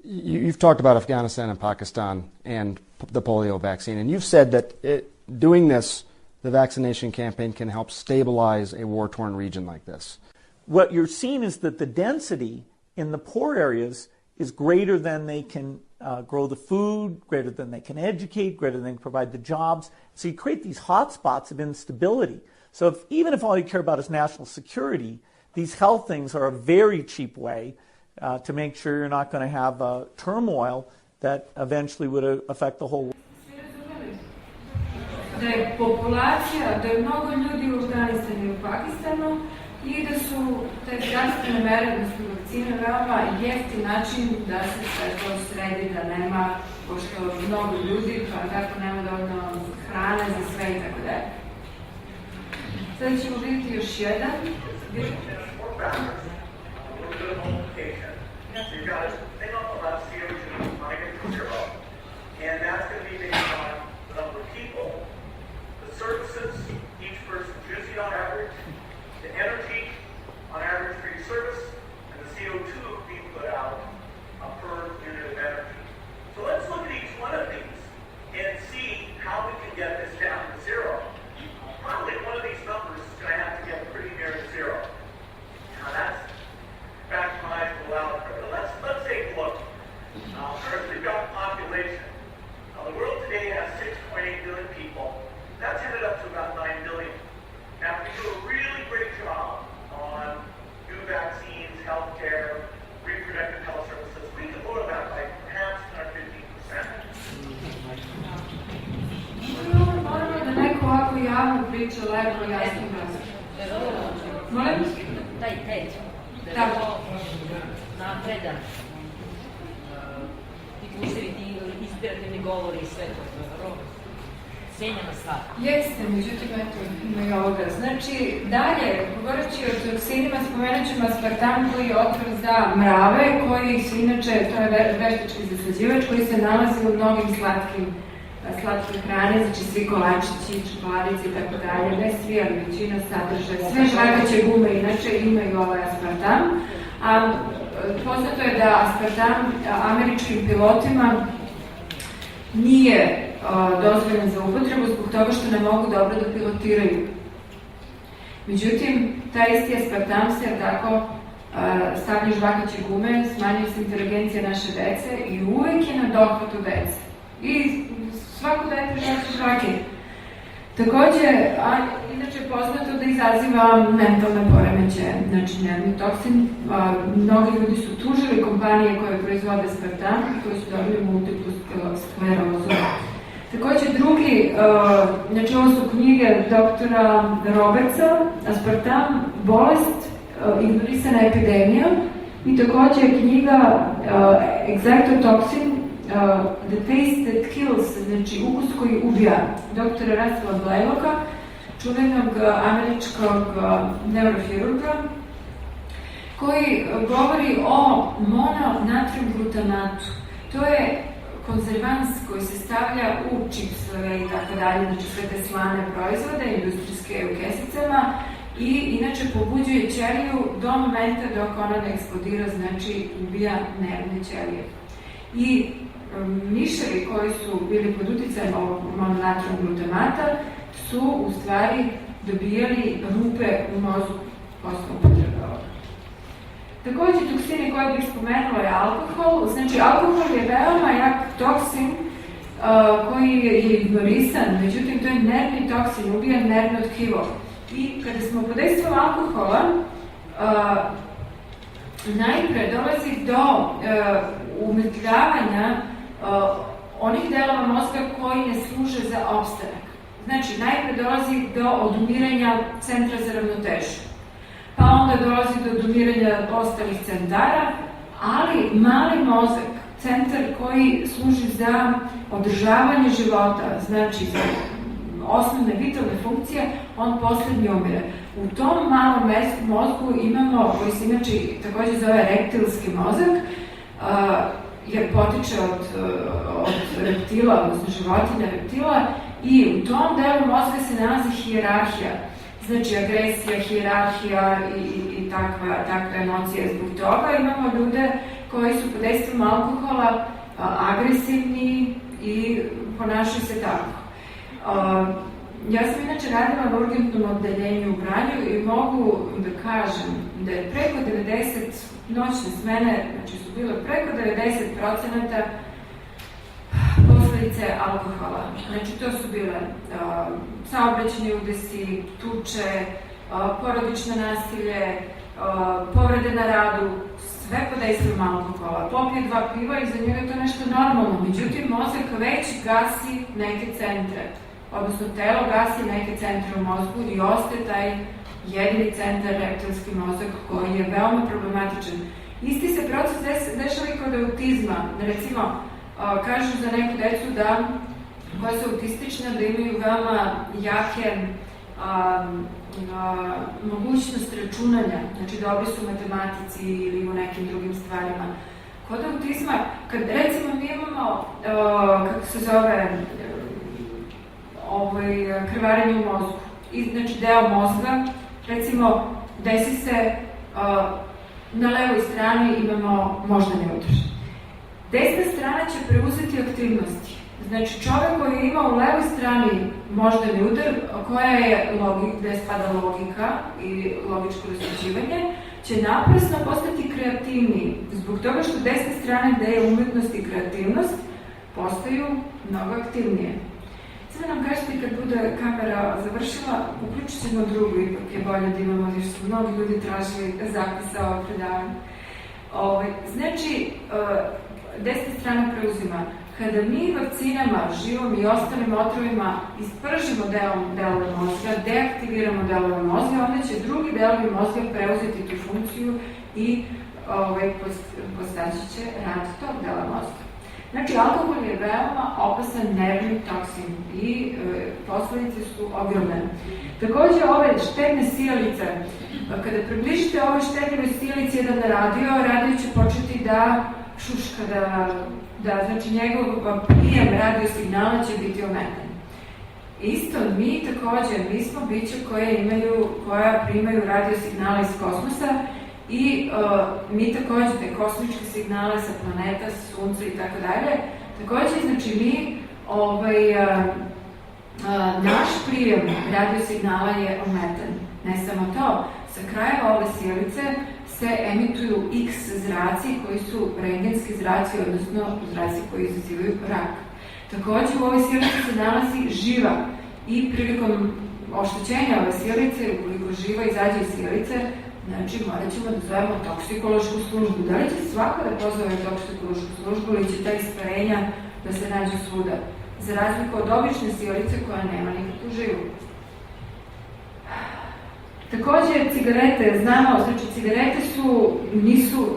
you've talked about Afghanistan and Pakistan and the polio vaccine, and you've said that doing this, the vaccination campaign, can help stabilize a war-torn region like this. What you're seeing is that the density in the poor areas is greater than they can grow the food, greater than they can educate, greater than they can provide the jobs. So you create these hot spots of instability. So even if all you care about is national security, these health things are a very cheap way to make sure you're not going to have turmoil that eventually would affect the whole world. Da je populacija, da je mnogo ljudi u Afganistanu i u Pakistanu i da su te zdravstvene mere, odnosno vakcine, veoma jeftin način da se sve to sredi, da nema, pošto mnogo ljudi, pa tako nema dovoljno hrane za sve i tako dalje. Sada ćemo vidjeti još jedan. And that's going to be based on the number of people, the services each person's using on average, the energy on average for each service, and the CO2 being put out per unit of energy. So let's look at each one of these and see how we can get this down to zero. Probably one of these numbers is going to have to get pretty near to zero. Now that's back to my allowed. But let's take a look. First, we've got population. The world today has 6.8 billion people. That's headed up to about 9 billion. Now, if we do a really great job on new vaccines, healthcare, reproductive health services, we can lower that by perhaps 10 or 15%. Moramo da neko ovako javno priča lepo i jasno glasno. Molim? Taj TED, da je to napredan. Ti kluševi, ti inspirativni govori i sve to, vrlo cenjena stvar. Jeste, međutim, eto, ima i ovoga. Znači, dalje, govoreći o toksinima, spomenut ćemo aspartam koji je otrov za mrave, koji su inače, to je veštački zaslađivač, koji se nalazi u mnogim slatkim hrane, znači svi kolačići, čokoladice i tako dalje, ne svi, ali većina sadrže, sve žvakaće gume inače imaju ovaj aspartam. A poznato je da aspartam američkim pilotima nije dozvoljen za upotrebu zbog toga što ne mogu dobro da pilotiraju. Međutim, taj isti aspartam se tako stavlja žvakaće gume, smanjuje se inteligencija naše dece i uvek je na dohvatu dece. I svako dete žvaće žvake. Takođe, inače je poznato da izaziva mentalne poremećaje, znači nervni toksin. Mnogi ljudi su tužili kompanije koje proizvode aspartam, koji su dobili multiplu sklerozu. Takođe, drugi, znači ovo su knjige doktora Robertsa, aspartam, bolest, ignorisana epidemija, i takođe knjiga Excitotoxin, The Taste That Kills, znači ukus koji ubija, doktora Russella Blaylocka, čuvenog američkog neurohirurga, koji govori o mononatrium glutamatu. To je konzervans koji se stavlja u čipsove i tako dalje, znači sve te slane proizvode, industrijske u kesicama, i inače pobuđuje ćeliju do momenta dok ona ne eksplodira, znači ubija nervne ćelije. I miševi koji su bili pod uticajem ovog mononatrium glutamata su u stvari dobijali rupe u mozgu posle upotrebe ovoga. Takođe, toksini koje bih spomenula je alkohol. Znači, alkohol je veoma jak toksin koji je ignorisan, međutim, to je nervni toksin, ubija nervno tkivo. I kada smo pod dejstvom alkohola, najpre dolazi do umrtvljavanja onih delova mozga koji ne služe za opstanak. Znači, najpre dolazi do odumiranja centra za ravnotežu, pa onda dolazi do odumiranja ostalih centara, ali mali mozak, centar koji služi za održavanje života, znači za osnovne vitalne funkcije, on poslednji umire. U tom malom mozgu imamo, koji se inače takođe zove reptilski mozak, jer potiče od reptila, odnosno životinja reptila, i u tom delu mozga se nalazi hijerarhija. Znači, agresija, hijerarhija i takve emocije. Zbog toga imamo ljude koji su pod dejstvom alkohola agresivni i ponašaju se tako. Ja sam inače radila na urgentnom odeljenju u Vranju i mogu da kažem da je preko 90 noćne smene, znači su bile preko 90% posledice alkohola. Znači to su bile saobraćajni udesi, tuče, porodično nasilje, povrede na radu, sve pod dejstvom alkohola. Popije 2 piva i za njega je to nešto normalno. Međutim, mozak već gasi neke centre, odnosno telo gasi neke centre u mozgu i ostaje taj jedini centar, reptilski mozak, koji je veoma problematičan. Isti se proces dešava i kod autizma. Recimo, kažu za neku decu koja su autistična da imaju veoma jake mogućnost računanja, znači dobri su u matematici ili u nekim drugim stvarima. Kod autizma, kad recimo mi imamo, kako se zove, krvarenje u mozgu, znači deo mozga, recimo desi se na levoj strani imamo moždani udar. Desna strana će preuzeti aktivnosti. Znači, čovek koji ima u levoj strani moždani udar, koja je gde spada logika i logičko razmišljanje, će naprasno postati kreativniji. Zbog toga što desna strana gde je umetnost i kreativnost postaju mnogo aktivnije. Sada nam kažete kad bude kamera završila, uključit ćemo drugu, ipak je bolje da imamo, jer su mnogi ljudi tražili zapisa ovog predavanja. Znači, desna strana preuzima. Kada mi vakcinama, živom i ostalim otrovima ispržimo delove mozga, deaktiviramo delove mozga, onda će drugi delovi mozga preuzeti tu funkciju i postaći će rad tog dela mozga. Znači, alkohol je veoma opasan nervni toksin i posledice su ogromne. Takođe, ove štedne sijalice, kada približite ove štednjeve sijalice jedan radio će početi da šuška, znači njegov prijem radiosignala će biti ometen. Isto, mi smo bića koja primaju radiosignale iz kosmosa i mi takođe te kosmičke signale sa planeta, sa sunca i tako dalje. Takođe, znači mi, naš prijem radiosignala je ometen. Ne samo to, sa krajeva ove sijalice se emituju X zraci koji su rengenski zraci, odnosno zraci koji izazivaju rak. Takođe, u ovoj sijalici se nalazi živa i prilikom oštećenja ove sijalice, ukoliko živa izađe iz sijalice, znači morat ćemo da zovemo toksikološku službu. Da li će svako da pozove toksikološku službu ili će ta isparenja da se nađu svuda? Za razliku od obične sijalice koja nema nikakvu živu. Takođe, cigarete, znamo, znači cigarete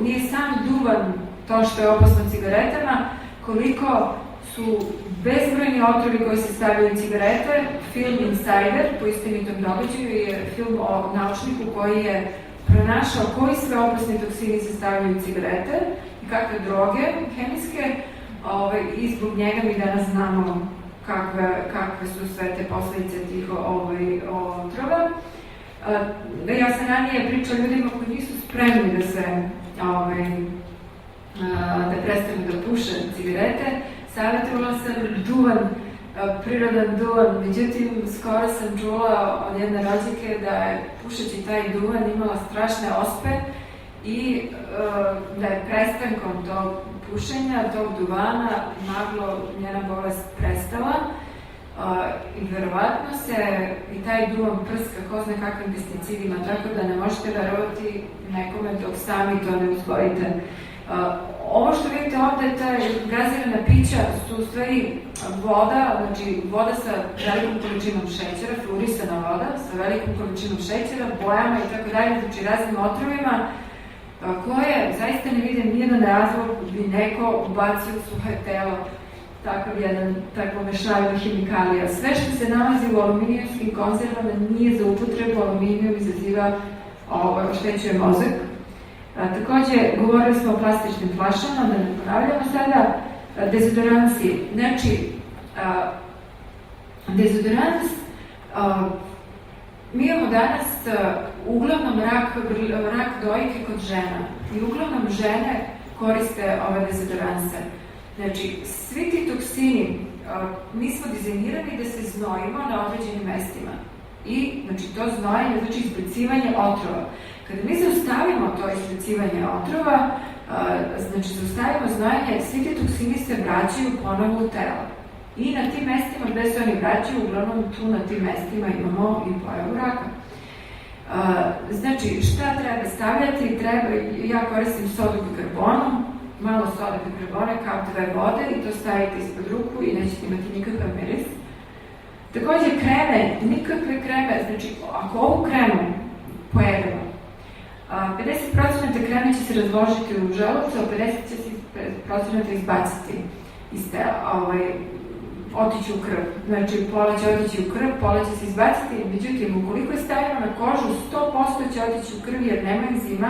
nije sam duvan to što je opasno cigaretama, koliko su bezbrojni otrovi koji se stavljaju u cigarete. Film Insider, po istinitom događaju, je film o naučniku koji je pronašao koji sve opasni toksini se stavljaju u cigarete i kakve droge hemijske, i zbog njega mi danas znamo kakve su sve te posledice tih otrova. Ja sam ranije pričala ljudima koji nisu spremni da prestanu da puše cigarete. Savjetovala sam prirodan duvan, međutim, skoro sam čula od jedne rođake da je pušeći taj duvan imala strašne ospe i da je prestankom tog pušenja, tog duvana, naglo njena bolest prestala. I verovatno se i taj duvan prska ko zna kakvim pesticidima, tako da ne možete verovati nekome dok sami to ne usvojite. Ovo što vidite ovde, ta gazirana pića su u stvari voda, znači voda sa velikom količinom šećera, fluorisana voda sa velikom količinom šećera, bojama i tako dalje, znači raznim otrovima, koje zaista ne vidim nijedan razlog bi neko ubacio u svoje telo takvo mešavina hemikalija. Sve što se nalazi u aluminijumskim konzervama nije za upotrebu, aluminijum izaziva, oštećuje mozak. Takođe, govorili smo o plastičnim flašama, da ne ponavljamo sada, dezodoransi. Znači, dezodorans, mi imamo danas uglavnom rak dojke kod žena i uglavnom žene koriste ove dezodoranse. Znači, svi ti toksini, mi smo dizajnirani da se znojimo na određenim mestima. I, znači, to znojanje, znači izbacivanje otrova. Kada mi zaustavimo to izbacivanje otrova, znači zaustavimo znojanje, svi ti toksini se vraćaju ponovo u telo. I na tim mestima gde se oni vraćaju, uglavnom tu na tim mestima imamo i pojavu raka. Znači, šta treba stavljati? Ja koristim sodu bikarbonu, malo soda bikarbona kao 2 vode i to stavite ispod ruku i nećete imati nikakav miris. Takođe, kreme, nikakve kreme, znači, ako ovu kremu pojedemo, 50% kreme će se razložiti u želucu, a 50% izbaciti iz tela, otići u krv. Znači, pola će otići u krv, pola će se izbaciti, međutim, ukoliko je stavljeno na kožu, 100% će otići u krv jer nema enzima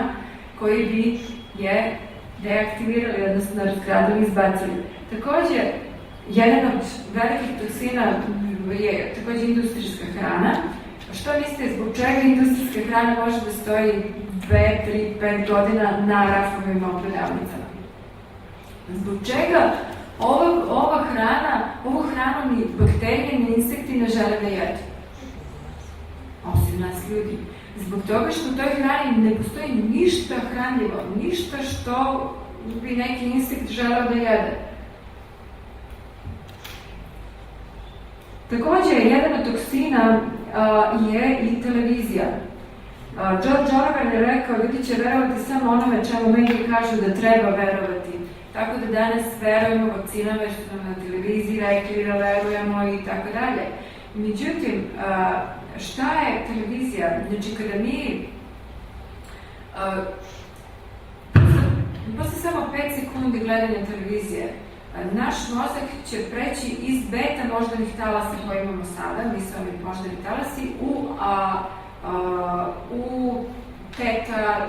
koji bi je deaktivirali, odnosno razgradili i izbacili. Takođe, jedan od velikih toksina je takođe industrijska hrana. Što mislite, zbog čega industrijska hrana može da stoji 2, 3, 5 godina na rafovima u prodavnicama? Zbog čega ovu hranu ni bakterije ni insekti ne žele da jedu? Osim nas ljudi. Zbog toga što u toj hrani ne postoji ništa hranljivo, ništa što bi neki insekt želeo da jede. Takođe, jedan od toksina je i televizija. George Orwell je rekao, ljudi će verovati samo onome čemu mediji kažu da treba verovati. Tako da danas verujemo vakcinama što nam na televiziji rekli da verujemo i tako dalje. Međutim, šta je televizija? Znači, kada mi posle samo 5 sekundi gledanja televizije, naš mozak će preći iz beta moždanih talasa koje imamo sada, misalni moždani talasi, u teta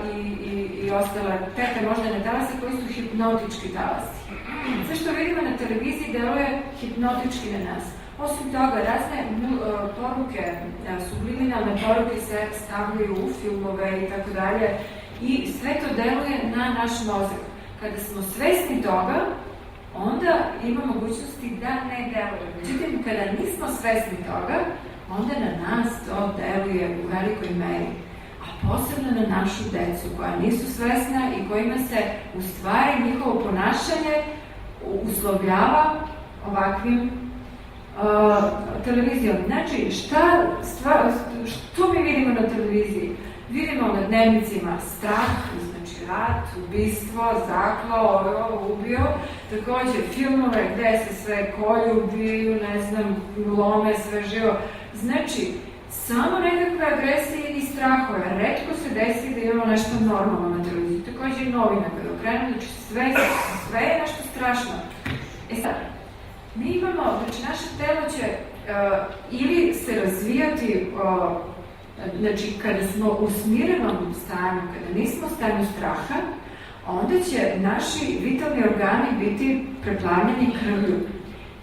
i ostale teta moždane talase koji su hipnotički talasi. Sve što vidimo na televiziji deluje hipnotički na nas. Osim toga, razne poruke, subliminalne poruke se stavljaju u filmove i tako dalje i sve to deluje na naš mozak. Kada smo svesni toga, onda ima mogućnosti da ne deluje. Međutim, kada nismo svesni toga, onda na nas to deluje u velikoj meri. A posebno na našu decu koja nisu svesna i kojima se u stvari njihovo ponašanje uslovljava ovakvim televizijom. Znači, što mi vidimo na televiziji? Vidimo na dnevnicima strah, znači rat, ubistvo, zaklao, ubio, takođe filmove gde se sve kolju, ubijaju, ne znam, lome, sve živo. Znači, samo nekakve agresije i strahove. Retko se desi da imamo nešto normalno na televiziji. Takođe i novina kada okrenu, znači sve je nešto strašno. Sad, mi imamo, znači naše telo će ili se razvijati, znači kada smo u smirenom stanju, kada nismo u stanju straha, onda će naši vitalni organi biti preplavljeni krvlju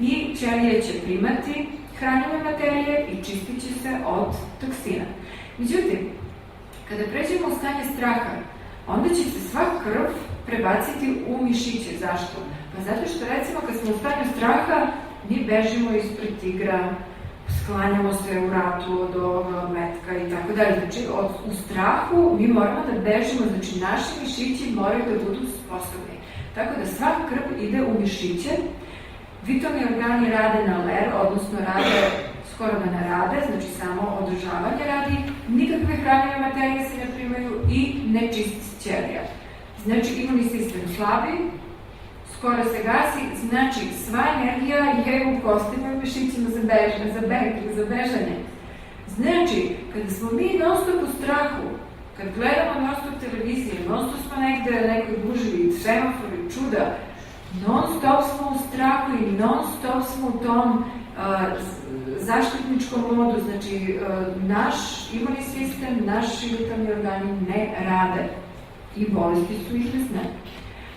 i ćelije će primati hranjive materije i čistit će se od toksina. Međutim, kada pređemo u stanje straha, onda će se sva krv prebaciti u mišiće. Zašto? Pa zato što, recimo, kad smo u stanju straha, mi bežimo ispred tigra, sklanjamo se u ratu od ovoga, od metka i tako dalje. Znači, u strahu mi moramo da bežimo, znači naši mišići moraju da budu sposobni. Tako da sva krv ide u mišiće, vitalni organi rade na ler, odnosno rade, skoro da ne rade, znači samo održavanje radi, nikakve hranjive materije se ne primaju i ne čisti ćelija. Znači, imunni sistem slabi, skoro se gasi, znači sva energija je u kostima i mišićima za bežanje. Znači, kada smo mi non stop u strahu, kad gledamo non stop televizije, non stop smo negde nekoj gužvi, semafori, čuda, non stop smo u strahu i non stop smo u tom zaštitničkom modu, znači naš imunni sistem, naši vitalni organi ne rade i bolesti su izvesne.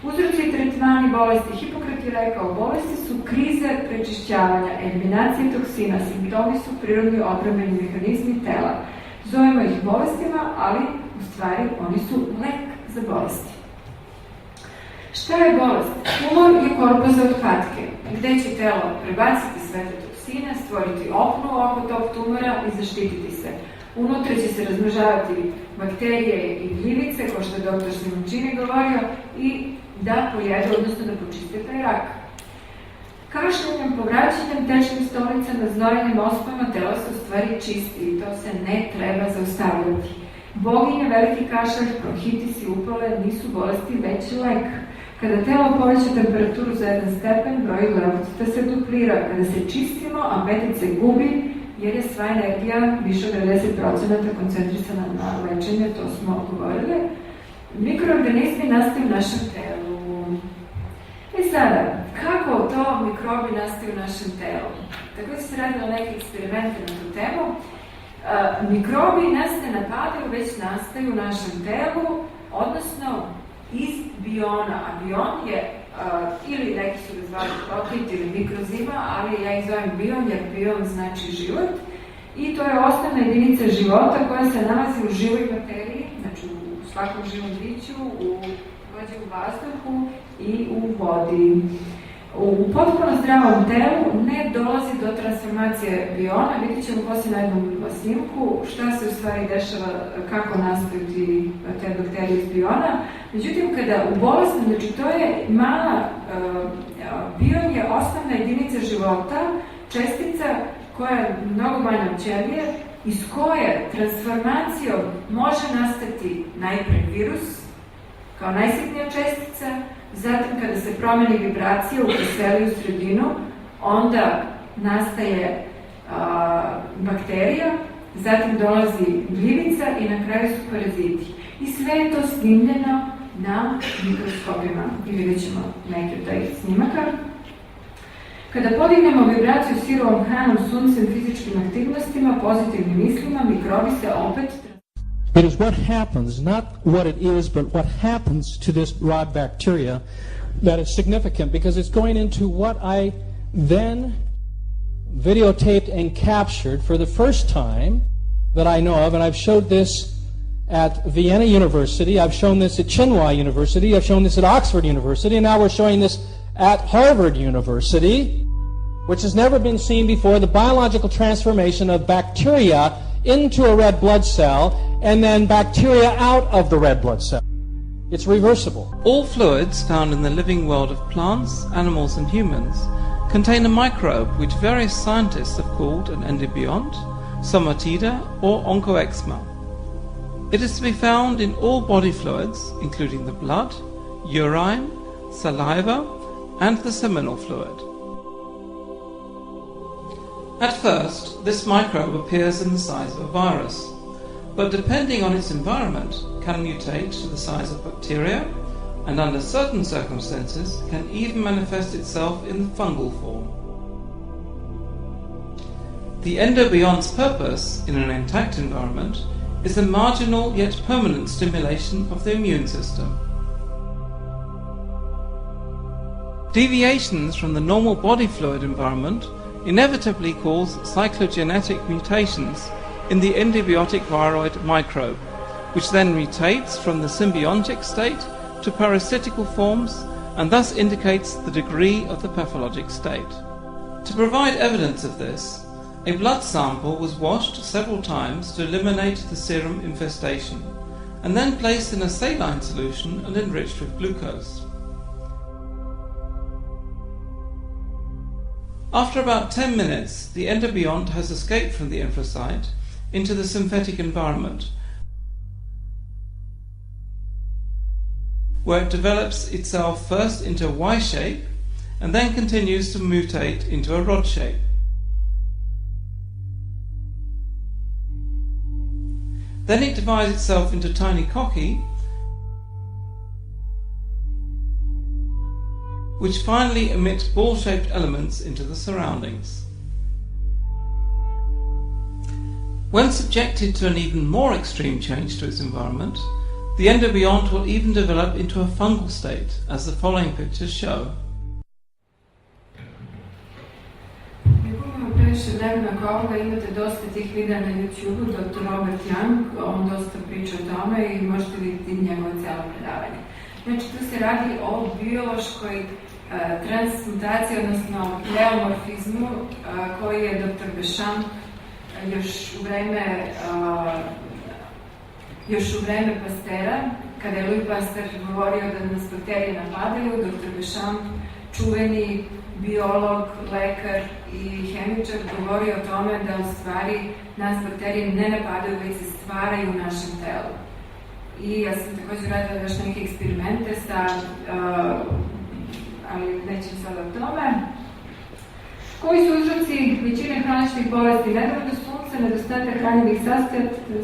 Uzroci i tretmani bolesti. Hipokrat je rekao, bolesti su krize prečišćavanja, eliminacije toksina, simptomi su prirodni odbrambeni mehanizmi tela. Zovemo ih bolestima, ali u stvari oni su lek za bolesti. Šta je bolest? Tumor je korpa za otpadke, gde će telo prebaciti sve te toksine, stvoriti opnu oko tog tumora i zaštititi se. Unutra će se razmnožavati bakterije i gljivice, kao što je dr. Simoncini govorio, i da pojedu, odnosno da počiste taj rak. Kašljanjem, povraćanjem, tečnim stolicama, znojenjem, ospama, telo se u stvari čisti i to se ne treba zaustavljati. Boginja, veliki kašalj, bronhitis i upale nisu bolesti, već lek. Kada telo poveća temperaturu za 1 stepen, broj leukocita se duplira. Kada se čistimo, apetit se gubi, jer je sva energija više od 90% koncentrisana na lečenje, to smo govorili. Mikroorganizmi nastaju u našem telu. I sada, kako to mikrobi nastaju u našem telu? Tako se radilo neke eksperimente na tu temu. Mikrobi nas ne napadaju, već nastaju u našem telu, odnosno iz biona. A bion je, ili neki su ga zvali proteit ili mikrozima, ali ja ih zovem bion, jer bion znači život. I to je osnovna jedinica života koja se nalazi u živoj materiji, znači u svakom živom biću, u vazduhu i u vodi. U potpuno zdravom telu ne dolazi do transformacije biona, vidjet ćemo poslije na jednom snimku šta se u stvari dešava, kako nastaju te bakterije iz biona. Međutim, kada u bolesti, znači to je mala, bion je osnovna jedinica života, čestica koja je mnogo manja od ćelije, iz koje transformacijom može nastati najpre virus, kao najsitnija čestica, zatim kada se promeni vibracija u kiseliju sredinu, onda nastaje bakterija, zatim dolazi gljivica i na kraju su paraziti. I sve je to snimljeno na mikroskopima. I vidjet ćemo neke od tih snimaka. Kada podignemo vibraciju sirovom hranom, suncem, fizičkim aktivnostima, pozitivnim mislima, mikrobi se opet It is what happens, not what it is, but what happens to this rod bacteria that is significant, because it's going into what I then videotaped and captured for the first time that I know of, and I've showed this at Vienna University, I've shown this at Tsinghua University, I've shown this at Oxford University, and now we're showing this at Harvard University, which has never been seen before, the biological transformation of bacteria into a red blood cell, and then bacteria out of the red blood cell. It's reversible. All fluids found in the living world of plants, animals and humans contain a microbe which various scientists have called an endobiont, somatida or oncoexma. It is to be found in all body fluids, including the blood, urine, saliva and the seminal fluid. At first, this microbe appears in the size of a virus, but depending on its environment can mutate to the size of bacteria and under certain circumstances can even manifest itself in the fungal form. The endobiont's purpose in an intact environment is a marginal yet permanent stimulation of the immune system. Deviations from the normal body fluid environment inevitably cause cyclogenetic mutations in the endobiotic viroid microbe, which then mutates from the symbiontic state to parasitical forms and thus indicates the degree of the pathologic state. To provide evidence of this, a blood sample was washed several times to eliminate the serum infestation, and then placed in a saline solution and enriched with glucose. After about 10 minutes, the endobiont has escaped from the infrasite into the synthetic environment, where it develops itself first into a Y shape and then continues to mutate into a rod shape. Then it divides itself into tiny cocci, which finally emit ball-shaped elements into the surroundings. When subjected to an even more extreme change to its environment, the endobiont will even develop into a fungal state, as the following pictures show. Previše vremena oko ovoga, imate dosta tih videa na YouTube-u, dr. Robert Young, on dosta priča o tome i možete vidjeti njegove cijelo predavanje. Znači, tu se radi o biološkoj transmutaciji, odnosno neomorfizmu, koji je dr. Bešam još u vreme Pastera, kada je Louis Pasteur govorio da nas bakterije napadaju, dr. Bešam, čuveni biolog, lekar i hemičar, govori o tome da u stvari nas bakterije ne napadaju, već se stvaraju u našem telu. I ja sam također radila još neke eksperimente ali nećem sad o tome. Koji su uzroci većine hroničnih bolesti? Nedovoljno sunca, nedostatak hranjivih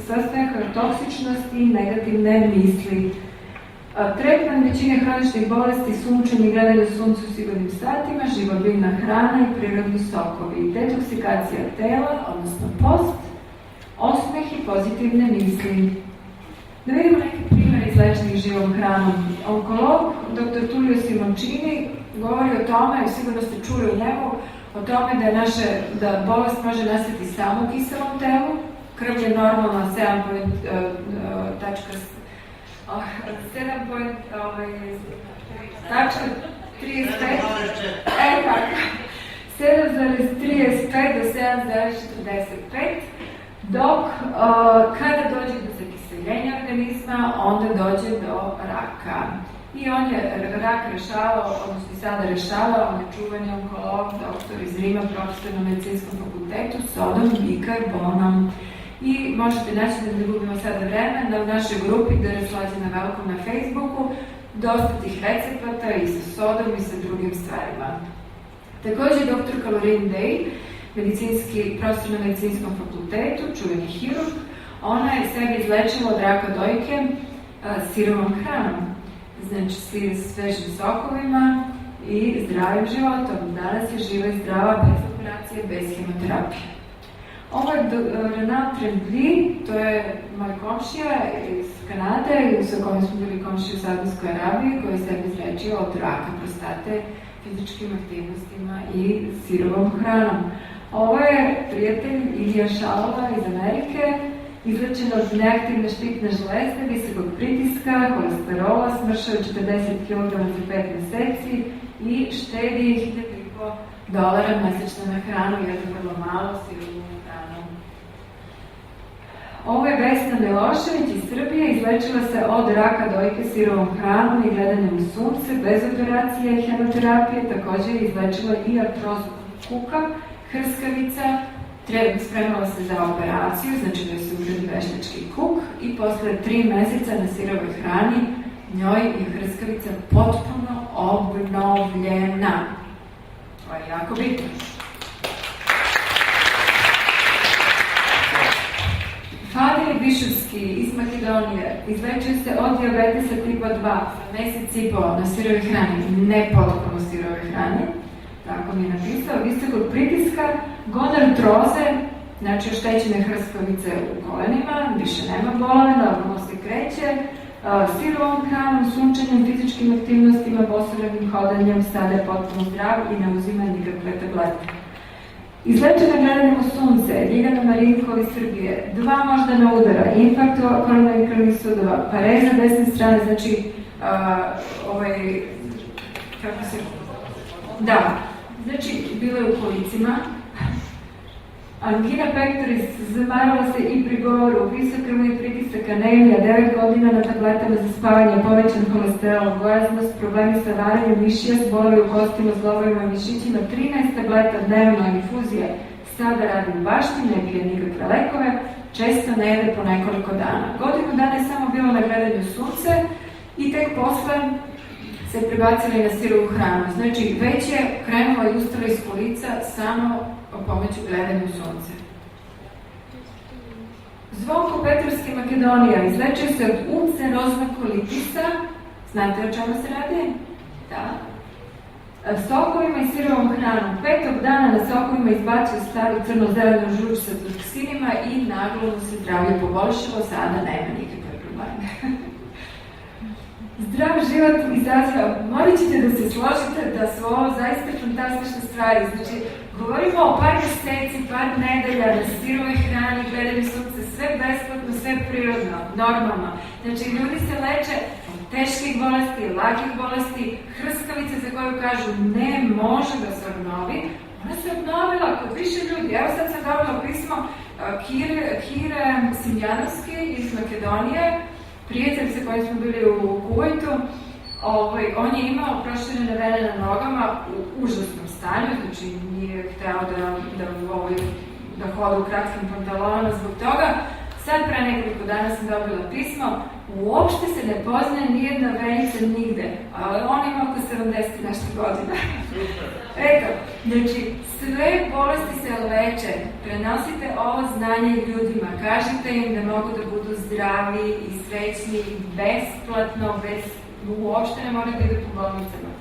sastojaka, toksičnost i negativne misli. Tretman većine hroničnih bolesti, sunčanje, gledanje sunca u sigurnim satima, živobiljna hrana i prirodni sokovi. Detoksikacija tela, odnosno post, osmeh i pozitivne misli. Da vidimo neke primjere izlečenih živom hranom. Onkolog, dr. Tullio Simoncini, govori o tome, sigurno ste čuli o njemu, o tome da bolest može nastati samo u kiselom telu, krv je normalno 7.35 do 7.45, dok kada dođe do zakiseljenja organizma, onda dođe do raka. I on je rak rešavao, odnosno i sada rešavao, on je čuvani onkolog, doktor iz Rima, profesor na medicinskom fakultetu, sodom i karbonom. I možete naći, da ne gubimo sada vremena, u našoj grupi Slađana Velkov na Facebooku, dosta tih recepata i sa sodom i sa drugim stvarima. Takođe, dr. Caroline Day, profesor na medicinskom fakultetu, čuveni hirurg, ona je sebe izlečila od raka dojke sirovom hranom. Znači, svežim sokovima i zdravim životom. Danas je živa i zdrava, bez operacije, bez hemoterapije. Ovo je Renat Trembli, to je moj komšija iz Kanade, sa kojim smo bili komšiji u Saudijskoj Arabiji, koji je sebe izlečio od raka prostate, fizičkim aktivnostima i sirovom hranom. Ovo je prijatelj Ilija Šalova iz Amerike, izlečen od neaktivne štitne žlezde, visokog pritiska, kolesterola, smršao 40 kg za 5 meseci i štedi $1.500 mesečno na hranu, jedno vrlo malo sirovu hranu. Ovo je Vesna Milošević iz Srbije, izlečila se od raka dojke sirovom hranom i gledanjem u sunce, bez operacije i hemoterapije, također je izlečila i artrozu kuka, hrskavica, spremala se za operaciju, znači da se ugradi veštački kuk i posle 3 meseca na sirovoj hrani njoj je hrskavica potpuno obnovljena. To je jako bitno. Fadil Bišovski iz Makedonije izlečio se od dijabetesa tipa 2 mesec i po na sirovoj hrani, ne potpuno sirovoj hrani, tako mi je napisao, visokog pritiska, gonartroze, znači oštećene hrskavice u kolenima, više nema bolove, normalno se kreće, sirovom hranom, sunčanjem, fizičkim aktivnostima, bosoravnim hodanjem, sada je potpuno zdrav i ne uzima nikakve tablete. Izlečena gledanjem u sunce, Ljiljana Marinkov iz Srbije, 2 moždana udara, infarkt koronarnih krvnih sudova, pareza desne strane, znači, bilo je u kolicima, angina pectoris, zamarala se i pri govoru, visok krvni pritisak, anemija, 9 godina na tabletama za spavanje, povećan holesterol, gojaznost, problemi sa varenjem mišija, bolovi u kostima, zglobovima i mišićima, 13 tableta dnevno, infuzije, sada radi u bašti, ne pije nikakve lekove, često ne jede po nekoliko dana. Godinu dana je samo bilo na gledanju sunce i tek posle se prebacili na sirovu hranu. Znači, već je krenula i ustala iz kolica samo o pomoću gledanju sunce. Zvonko Petrovski, Makedonija, izlečio se od ulceroznog kolitisa. Znate o čemu se radi? Da. Sokovima i sirovom hranom. 5. dana na sokovima izbacio staru crno-zelenu žuč sa toksinima i naglo mu se zdravlje poboljšalo, sada nema nikakve probleme. Zdrav život izaziva, morat ćete da se složite da su ovo zaista fantastične stvari. Znači, govorimo o par meseci, par nedelja, na sirovoj hrani, gledanju sunce, sve besplatno, sve prirodno, normalno. Znači, ljudi se leče od teških bolesti, lakih bolesti, hrskavice za koju kažu ne može da se obnovi, ona se obnovila kod više ljudi. Evo sad sam dobila pismo Kire Simjanovski iz Makedonije, prijatelj sa kojim smo bili u Kuvajtu. On je imao proširene vene na nogama u užasnom stanju, znači nije hteo da hoda u kratkim pantalonama zbog toga. Sad pre nekoliko dana sam dobila pismo, uopšte se ne poznaje nijedna venica nigde, ali on ima oko 70 nešto godina. Eto, znači sve bolesti se leče, prenosite ovo znanje ljudima, kažite im da mogu da budu zdravi i srećni, besplatno, uopšte ne moraju da idu po bolnicama.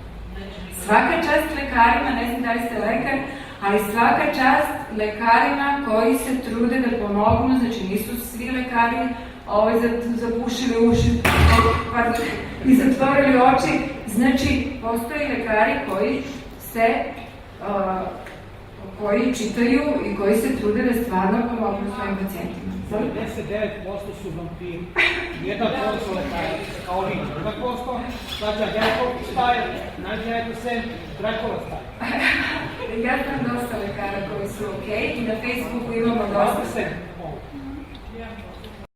Svaka čast lekarima, ne znam da li ste lekar, ali svaka čast lekarima koji se trude da pomognu, znači nisu svi lekari zapušili uši i zatvorili oči, znači postoji lekari koji čitaju i koji se trude da stvarno pomognu svojim pacijentima. 99% su vampiri, 1% su lekari, kao vi, 2% Slađana Velkov staje, 99% Drakula staje. Ja znam dosta lekara koji su okej i na Facebooku imamo dosta